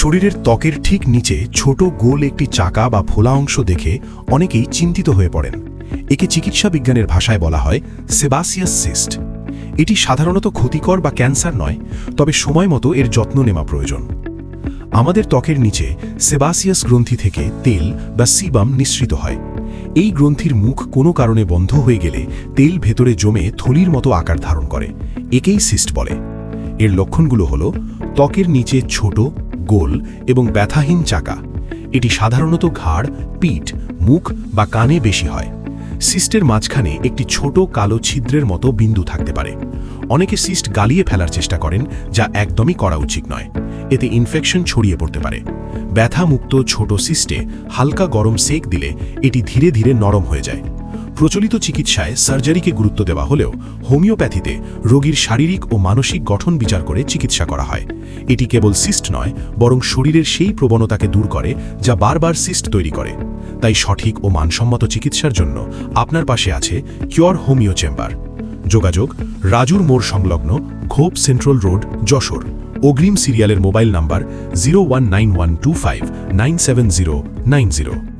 শরীরের ত্বকের ঠিক নিচে ছোট গোল একটি চাকা বা ফোলা অংশ দেখে অনেকেই চিন্তিত হয়ে পড়েন। একে চিকিৎসা বিজ্ঞানের ভাষায় বলা হয় সেবাসিয়াস সিস্ট। এটি সাধারণত ক্ষতিকর বা ক্যান্সার নয়, তবে সময় মতো এর যত্ন নেওয়া প্রয়োজন। আমাদের ত্বকের নিচে সেবাসিয়াস গ্রন্থি থেকে তেল বা সিবাম নিঃসৃত হয়। এই গ্রন্থির মুখ কোনো কারণে বন্ধ হয়ে গেলে তেল ভেতরে জমে থলির মতো আকার ধারণ করে। একেই সিস্ট বলে। এর লক্ষণগুলো হলো ত্বকের নিচে ছোট, গোল এবং ব্যথাহীন চাকা। এটি সাধারণত ঘাড়, পিঠ, মুখ বা কানে বেশি হয়। সিস্টের মাঝখানে একটি ছোট কালো ছিদ্রের মতো বিন্দু থাকতে পারে। অনেকে সিস্ট গালিয়ে ফেলার চেষ্টা করেন, যা একদমই করা উচিত নয়। এতে ইনফেকশন ছড়িয়ে পড়তে পারে। ব্যথামুক্ত ছোট সিস্টে হালকা গরম সেক দিলে এটি ধীরে ধীরে নরম হয়ে যায়। প্রচলিত চিকিৎসায় সার্জারিকে গুরুত্ব দেওয়া হলেও হোমিওপ্যাথিতে রোগীর শারীরিক ও মানসিক গঠন বিচার করে চিকিৎসা করা হয়। এটি কেবল সিস্ট নয়, বরং শরীরের সেই প্রবণতাকে দূর করে যা বারবার সিস্ট তৈরি করে। তাই সঠিক ও মানসম্মত চিকিৎসার জন্য আপনার পাশে আছে কিওর হোমিও চেম্বার। যোগাযোগ রাজুর মোড় সংলগ্ন ঘোপ সেন্ট্রাল রোড, যশোর। অগ্রিম সিরিয়ালের মোবাইল নাম্বার 019125979090।